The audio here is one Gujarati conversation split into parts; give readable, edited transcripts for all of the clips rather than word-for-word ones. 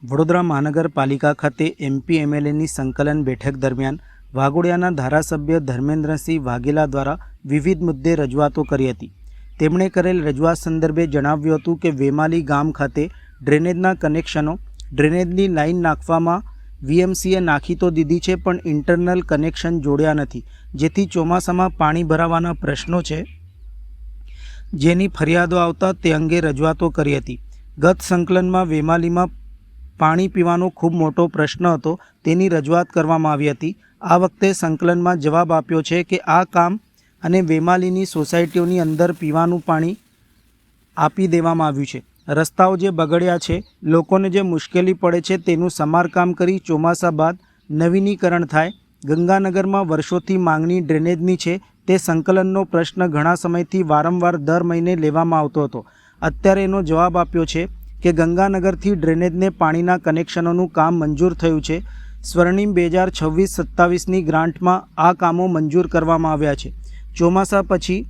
વડોદરા મહાનગરપાલિકા ખાતે એમપી એમએલએની સંકલન બેઠક દરમિયાન વાઘોડિયાના ધારાસભ્ય ધર્મેન્દ્રસિંહ વાઘેલા દ્વારા વિવિધ મુદ્દે રજૂઆતો કરી હતી। તેમણે કરેલ રજૂઆત સંદર્ભે જણાવ્યું હતું કે વેમાલી ગામ ખાતે ડ્રેનેજના કનેક્શનો ડ્રેનેજની લાઇન નાખવામાં વીએમસીએ નાખી તો દીધી છે, પણ ઇન્ટરનલ કનેક્શન જોડ્યા નથી, જેથી ચોમાસામાં પાણી ભરાવાના પ્રશ્નો છે, જેની ફરિયાદો આવતા તે અંગે રજૂઆતો કરી હતી। ગત સંકલનમાં વેમાલીમાં પાણી પીવાનો ખૂબ મોટો પ્રશ્ન હતો, તેની રજૂઆત કરવામાં આવી હતી। આ વખતે સંકલનમાં જવાબ આપ્યો છે કે આ કામ અને વેમાલીની સોસાયટીઓની અંદર પીવાનું પાણી આપી દેવામાં આવ્યું છે। રસ્તાઓ જે બગડ્યા છે, લોકોને જે મુશ્કેલી પડે છે, તેનું સમારકામ કરી ચોમાસા બાદ નવીનીકરણ થાય। ગંગાનગરમાં વર્ષોથી માંગણી ડ્રેનેજની છે, તે સંકલનનો પ્રશ્ન ઘણા સમયથી વારંવાર દર મહિને લેવામાં આવતો હતો। અત્યારે એનો જવાબ આપ્યો છે કે ગંગાનગરથી ડ્રેનેજને પાણીના કનેક્શનોનું કામ મંજૂર થયું છે। સ્વર્ણિમ 2026-27ની ગ્રાન્ટમાં આ કામો મંજૂર કરવામાં આવ્યા છે। ચોમાસા પછી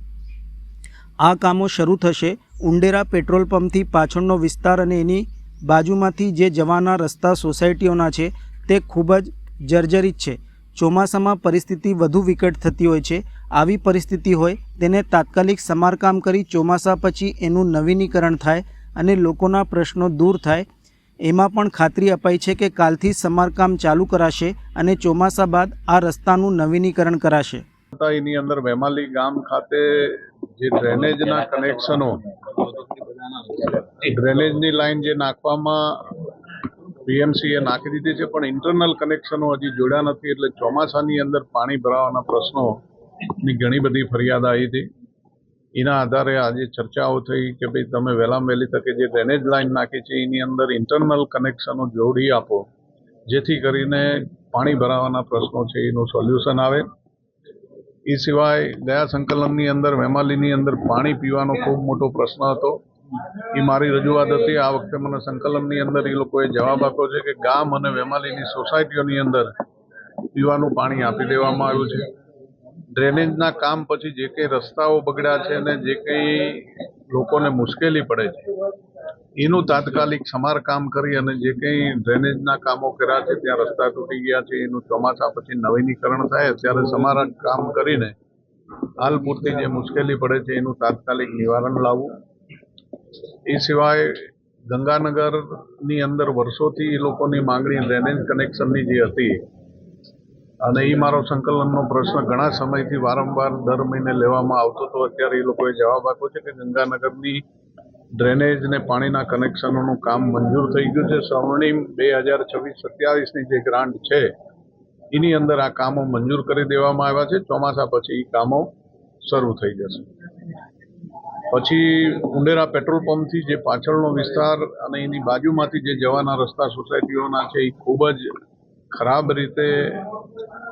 આ કામો શરૂ થશે। ઉંડેરા પેટ્રોલ પંપથી પાછળનો વિસ્તાર અને એની બાજુમાંથી જે જવાના રસ્તા સોસાયટીઓના છે, તે ખૂબ જ જર્જરિત છે। ચોમાસામાં પરિસ્થિતિ વધુ વિકટ થતી હોય છે। આવી પરિસ્થિતિ હોય તેને તાત્કાલિક સમારકામ કરી ચોમાસા પછી એનું નવીનીકરણ થાય અને લોકોના પ્રશ્નો દૂર થાય, એમાં પણ ખાતરી અપાઈ છે કે કાલથી સમારકામ ચાલુ કરાશે અને ચોમાસા બાદ આ રસ્તાનું નવીનીકરણ કરાશે। એની અંદર વેમાલી ગામ ખાતે જે ડ્રેનેજના કનેક્શનો ડ્રેનેજની લાઈન જે નાખવામાં બીએમસીએ નાખી દીધી છે, પણ ઇન્ટરનલ કનેક્શનો હજી જોડ્યા નથી, એટલે ચોમાસાની અંદર પાણી ભરાવાના પ્રશ્નોની ઘણી બધી ફરિયાદ આવી હતી। એના આધારે આજે ચર્ચાઓ થઈ કે ભાઈ તમે વહેલામાં વહેલી તકે જે ડ્રેનેજ લાઈન નાખી છે એની અંદર ઇન્ટરનલ કનેક્શનો જોડી આપો, જેથી કરીને પાણી ભરાવાના પ્રશ્નો છે એનું સોલ્યુશન આવે। એ સિવાય ગયા સંકલનની અંદર વેમાલીની અંદર પાણી પીવાનો ખૂબ મોટો પ્રશ્ન હતો, એ મારી રજૂઆત હતી। આ વખતે મને સંકલનની અંદર એ લોકોએ જવાબ આપ્યો છે કે ગામ અને વેમાલીની સોસાયટીઓની અંદર પીવાનું પાણી આપી દેવામાં આવ્યું છે। ડ્રેનેજના કામ પછી જે કંઈ રસ્તાઓ બગડ્યા છે અને જે કંઈ લોકોને મુશ્કેલી પડે છે એનું તાત્કાલિક સમારકામ કરી અને જે કંઈ ડ્રેનેજના કામો કર્યા છે, ત્યાં રસ્તા તૂટી ગયા છે, એનું ચોમાસા પછી નવીનીકરણ થાય ત્યારે સમારકામ કરીને હાલ પૂરતી જે મુશ્કેલી પડે છે એનું તાત્કાલિક નિવારણ લાવવું। એ સિવાય ગંગાનગરની અંદર વર્ષોથી એ લોકોની માંગણી ડ્રેનેજ કનેક્શનની જે હતી અને એ મારો સંકલનનો પ્રશ્ન ઘણા સમયથી વારંવાર દર મહિને લેવામાં આવતો હતો। અત્યારે એ લોકોએ જવાબ આપ્યો છે કે ગંગાનગરની ડ્રેનેજ ને પાણીના કનેક્શનોનું કામ મંજૂર થઈ ગયું છે। સ્વર્ણિમ 2026-27ની જે ગ્રાન્ટ છે એની અંદર આ કામો મંજૂર કરી દેવામાં આવ્યા છે। ચોમાસા પછી એ કામો શરૂ થઈ જશે। પછી ઉંડેરા પેટ્રોલ પંપથી જે પાછળનો વિસ્તાર અને એની બાજુમાંથી જે જવાના રસ્તા સોસાયટીઓના છે, એ ખૂબ જ ખરાબ રીતે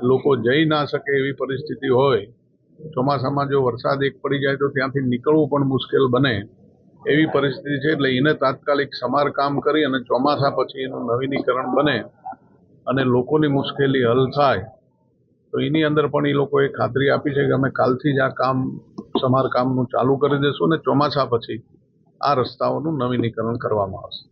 લોકો જઈ ના શકે એવી પરિસ્થિતિ હોય, ચોમાસામાં જો વરસાદ એક પડી જાય તો ત્યાંથી નીકળવું પણ મુશ્કેલ બને એવી પરિસ્થિતિ છે। એટલે એને તાત્કાલિક સમારકામ કરી અને ચોમાસા પછી એનું નવીનીકરણ બને અને લોકોની મુશ્કેલી હલ થાય, તો એની અંદર પણ એ લોકોએ ખાતરી આપી છે કે અમે કાલથી જ આ કામ સમારકામનું ચાલુ કરી દઈશું અને ચોમાસા પછી આ રસ્તાઓનું નવીનીકરણ કરવામાં આવશે।